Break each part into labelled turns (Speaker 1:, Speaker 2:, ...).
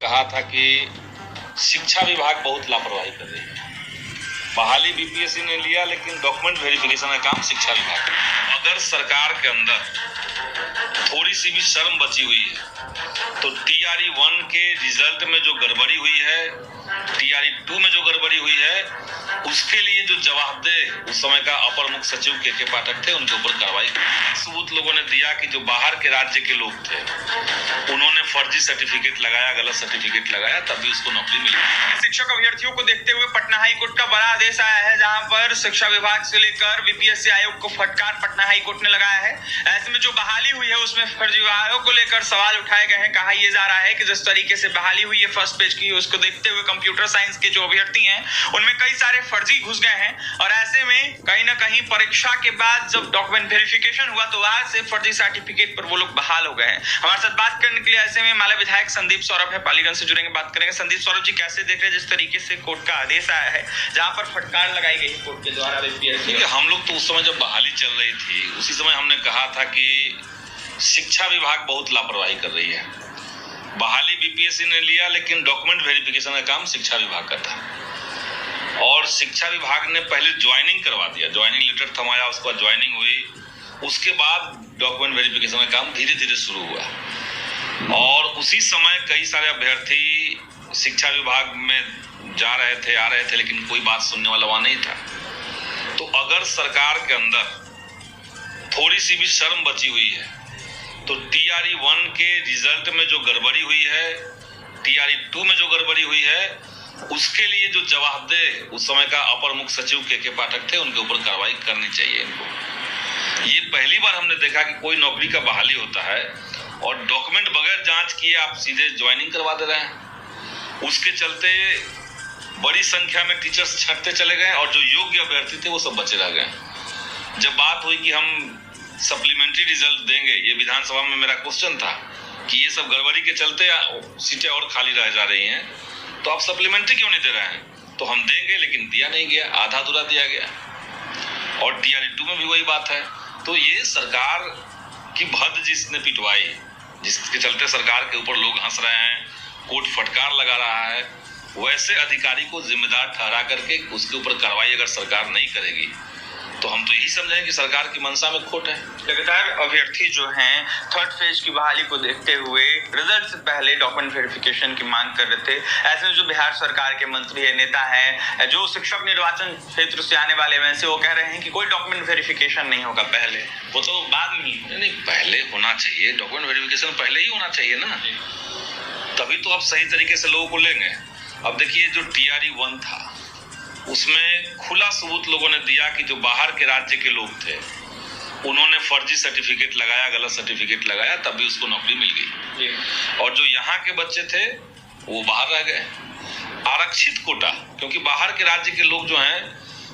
Speaker 1: कहा था कि शिक्षा विभाग बहुत लापरवाही कर रही है। बहाली बीपीएससी ने लिया, लेकिन डॉक्यूमेंट वेरिफिकेशन का काम शिक्षा विभाग। अगर सरकार के अंदर थोड़ी सी भी शर्म बची हुई है तो टीआरई 1 के रिजल्ट में जो गड़बड़ी हुई है, टीआरई 2 में जो गड़बड़ी हुई है, उसके लिए जो जवाबदेह उस समय का अपर मुख्य सचिव के पाठक थे, उनके ऊपर कार्रवाई। सबूत लोगों ने दिया कि जो बाहर के राज्य के लोग थे उन्होंने फर्जी सर्टिफिकेट लगाया, गलत सर्टिफिकेट लगाया, तभी उसको नौकरी मिली।
Speaker 2: शिक्षक अभ्यर्थियों को देखते हुए पटना हाई कोर्ट का बड़ा आदेश आया है, जहां पर शिक्षा विभाग से लेकर बीपीएससी आयोग को फटकार पटना हाई कोर्ट ने लगाया है। ऐसे में जो बहाली हुई है उसमें फर्जीवाड़ों को लेकर सवाल उठाए गए हैं। कहा यह जा रहा है कि जिस तरीके से बहाली हुई है फर्स्ट पेज की, उसको देखते हुए कंप्यूटर साइंस के जो अभ्यर्थी हैं उनमें कई सारे फर्जी घुस गए हैं, और ऐसे में कहीं ना कहीं परीक्षा के बाद जब डॉक्यूमेंट वेरिफिकेशन हुआ तो आज से फर्जी सर्टिफिकेट पर वो लोग बहाल हो गए हैं। हमारे साथ बात करने के लिए ऐसे में माला विधायक संदीप सौरभ है, पालीगंज से जुड़ेंगे, बात करेंगे। संदीप सौरभ जी, कैसे देख रहे हैं जिस तरीके से कोर्ट का आदेश आया है जहां पर फटकार लगाई गई कोर्ट के द्वारा?
Speaker 1: हम लोग तो उस समय जब बहाली चल रही थी उसी समय हमने कहा था कि शिक्षा विभाग बहुत लापरवाही कर रही है। बहाली बीपीएससी ने लिया, लेकिन डॉक्यूमेंट वेरिफिकेशन का काम शिक्षा विभाग का था, और शिक्षा विभाग ने पहले ज्वाइनिंग करवा दिया, ज्वाइनिंग लेटर थमाया, उसके बाद ज्वाइनिंग हुई, उसके बाद डॉक्यूमेंट वेरिफिकेशन का काम धीरे धीरे शुरू हुआ। और उसी समय कई सारे अभ्यर्थी शिक्षा विभाग में जा रहे थे, आ रहे थे, लेकिन कोई बात सुनने वाला वहां नहीं था। तो अगर सरकार के अंदर थोड़ी सी भी शर्म बची हुई है तो टीआरई 1 के रिजल्ट में जो गड़बड़ी हुई है, टीआरई 2 में जो गड़बड़ी हुई है, उसके लिए जो जवाबदेह उस समय का अपर मुख्य सचिव के पाठक थे, उनके ऊपर कार्रवाई करनी चाहिए इनको। ये पहली बार हमने देखा कि कोई नौकरी का बहाली होता है और डॉक्यूमेंट बगैर जांच किए आप सीधे ज्वाइनिंग करवा दे रहे हैं। उसके चलते बड़ी संख्या में टीचर्स छटते चले गए और जो योग्य अभ्यर्थी थे वो सब बचे रह गए। जब बात हुई कि हम सप्लीमेंट्री रिजल्ट देंगे, ये विधानसभा में मेरा क्वेश्चन था कि ये सब गड़बड़ी के चलते सीटें और खाली रह जा रही हैं, तो आप सप्लीमेंट्री क्यों नहीं दे रहे हैं? तो हम देंगे, लेकिन दिया नहीं गया, आधा अधूरा दिया गया। और टीआरई 2 में भी वही बात है। तो ये सरकार की भद्द जिसने पिटवाई, जिसके चलते सरकार के ऊपर लोग हंस रहे हैं, कोर्ट फटकार लगा रहा है, वैसे अधिकारी को जिम्मेदार ठहरा करके उसके ऊपर कार्रवाई अगर सरकार नहीं करेगी तो हम तो यही समझेंगे कि सरकार की मंशा में खोट है।
Speaker 2: लगातार अभ्यर्थी जो हैं थर्ड फेज की बहाली को देखते हुए रिजल्ट से पहले डॉक्यूमेंट वेरिफिकेशन की मांग कर रहे थे। ऐसे में जो बिहार सरकार के मंत्री है, नेता हैं, जो शिक्षक निर्वाचन क्षेत्र से आने वाले हैं, से वो कह रहे हैं कि कोई डॉक्यूमेंट वेरिफिकेशन नहीं होगा पहले, वो तो बाद में ही।
Speaker 1: नहीं, पहले होना चाहिए, डॉक्यूमेंट वेरिफिकेशन पहले ही होना चाहिए ना, तभी तो आप सही तरीके से लोगों को लेंगे। अब देखिए, जो टीआरई 1 था उसमें खुला सबूत लोगों ने दिया कि जो बाहर के राज्य के लोग थे उन्होंने फर्जी सर्टिफिकेट लगाया, गलत सर्टिफिकेट लगाया, तभी उसको नौकरी मिल गई। और जो यहाँ के बच्चे थे वो बाहर रह गए। आरक्षित कोटा, क्योंकि बाहर के राज्य के लोग जो हैं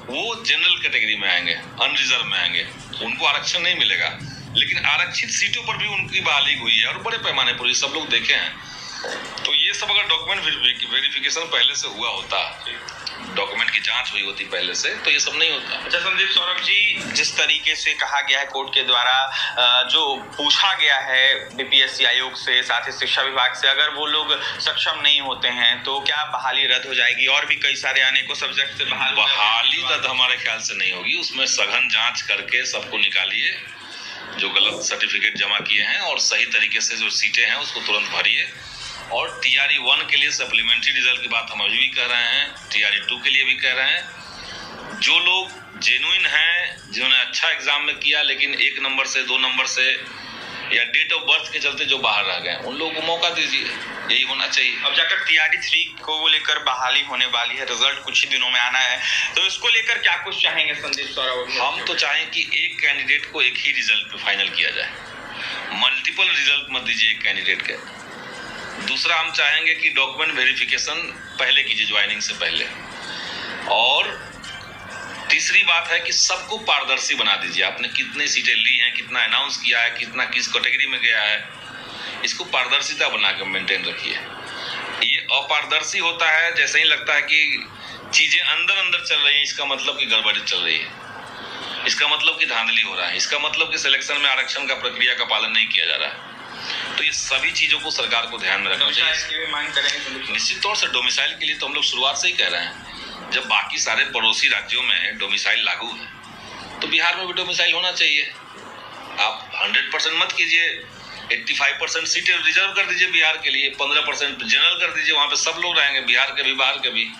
Speaker 1: वो जनरल कैटेगरी में आएंगे, अनरिजर्व में आएंगे, उनको आरक्षण नहीं मिलेगा, लेकिन आरक्षित सीटों पर भी उनकी बहाली हुई है और बड़े पैमाने पर, ये सब लोग देखे हैं। तो ये सब अगर डॉक्यूमेंट वेरिफिकेशन पहले से हुआ होता, डॉक्यूमेंट की जांच हुई होती पहले से, तो ये सब नहीं होता।
Speaker 2: अच्छा संदीप सौरभ जी, जिस तरीके से कहा गया है कोर्ट के द्वारा, जो पूछा गया है बीपीएससी आयोग से, साथ ही शिक्षा विभाग से, अगर वो लोग सक्षम नहीं होते हैं तो क्या बहाली रद्द हो जाएगी? और भी कई सारे अनेकों सब्जेक्ट से
Speaker 1: बहाली रद्द हमारे ख्याल से नहीं होगी। उसमें सघन जांच करके सबको निकालिए जो गलत सर्टिफिकेट जमा किए हैं, और सही तरीके से जो सीटें हैं उसको तुरंत भरिए। और टीआरई 1 के लिए सप्लीमेंट्री रिजल्ट की बात हम अभी भी कह रहे हैं, टीआरई 2 के लिए भी कह रहे हैं। जो लोग जेन्युइन हैं, जिन्होंने अच्छा एग्जाम में किया लेकिन 1 नंबर से 2 नंबर से या डेट ऑफ बर्थ के चलते जो बाहर रह गए, उन लोगों को मौका दीजिए, यही होना चाहिए।
Speaker 2: अब जाकर टीआरई 3 को लेकर बहाली होने वाली है, रिजल्ट कुछ ही दिनों में आना है, तो इसको लेकर क्या कुछ चाहेंगे संदीप सौरभ?
Speaker 1: हम तो चाहें कि एक कैंडिडेट को एक ही रिजल्ट पे फाइनल किया जाए, मल्टीपल रिजल्ट मत दीजिए एक कैंडिडेट के। दूसरा, हम चाहेंगे कि डॉक्यूमेंट वेरिफिकेशन पहले कीजिए, ज्वाइनिंग से पहले। और तीसरी बात है कि सबको पारदर्शी बना दीजिए। आपने कितनी सीटें ली हैं, कितना अनाउंस किया है, कितना किस कैटेगरी में गया है, इसको पारदर्शिता बना के मेंटेन रखिए। ये अपारदर्शी होता है, जैसे ही लगता है कि चीजें अंदर अंदर चल रही हैं, इसका मतलब कि गड़बड़ी चल रही है, इसका मतलब कि धांधली हो रहा है, इसका मतलब कि सिलेक्शन में आरक्षण का प्रक्रिया का पालन नहीं किया जा रहा है। तो ये सभी चीजों को सरकार को ध्यान में रखना चाहिए।
Speaker 2: की भी मांग करेंगे
Speaker 1: निश्चित तौर से डोमिसाइल के लिए तो हम लोग शुरुआत से ही कह रहे हैं, जब बाकी सारे पड़ोसी राज्यों में डोमिसाइल लागू है तो बिहार में भी डोमिसाइल होना चाहिए। आप 100% मत कीजिए, 85% सीटें रिजर्व कर दीजिए बिहार के लिए, 15% जनरल कर दीजिए, वहां पे सब लोग रहेंगे, बिहार के भी बाहर के भी।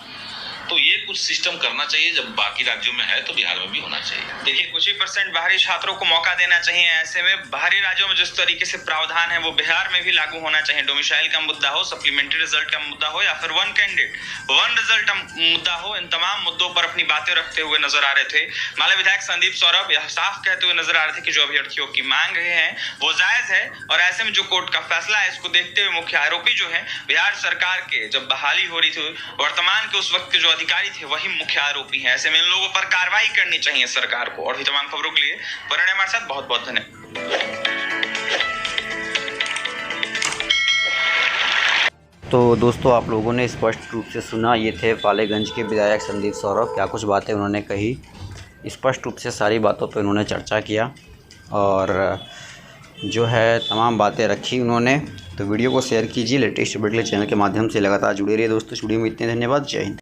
Speaker 1: तो ये कुछ सिस्टम करना चाहिए, जब बाकी राज्यों में है तो बिहार में भी होना चाहिए।
Speaker 2: देखिए, कुछ ही परसेंट बाहरी छात्रों को मौका देना चाहिए। ऐसे में बाहरी राज्यों में जिस तरीके से प्रावधान है वो बिहार में भी लागू होना चाहिए। डोमिसाइल का मुद्दा हो, सप्लीमेंट्री रिजल्ट का मुद्दा हो, या फिर वन कैंडिडेट वन रिजल्ट का मुद्दा हो, इन तमाम मुद्दों पर अपनी बातें रखते हुए नजर आ रहे थे माले विधायक संदीप सौरभ। यह साफ कहते हुए नजर आ रहे थे कि जो अभ्यर्थियों की मांग है वो जायज है, और ऐसे में जो कोर्ट का फैसला है इसको देखते हुए मुख्य आरोपी जो है बिहार सरकार के, जब बहाली हो रही थी वर्तमान के उस वक्त के जो अधिकारी थे वही मुख्य आरोपी है। ऐसे में इन लोगों पर कार्रवाई करनी चाहिए सरकार को। और भी तमाम खबरों के लिए बने हमारे साथ। बहुत बहुत धन्यवाद।
Speaker 3: तो दोस्तों, आप लोगों ने स्पष्ट रूप से सुना, ये थे पालेगंज के विधायक संदीप सौरभ। क्या कुछ बातें उन्होंने कही, स्पष्ट रूप से सारी बातों पर उन्होंने चर्चा किया और जो है तमाम बातें रखी उन्होंने। तो वीडियो को शेयर कीजिए, लेटेस्ट अपडेट के लिए चैनल के माध्यम से लगातार जुड़े रहिए दोस्तों। वीडियो में इतने, धन्यवाद, जय हिंद।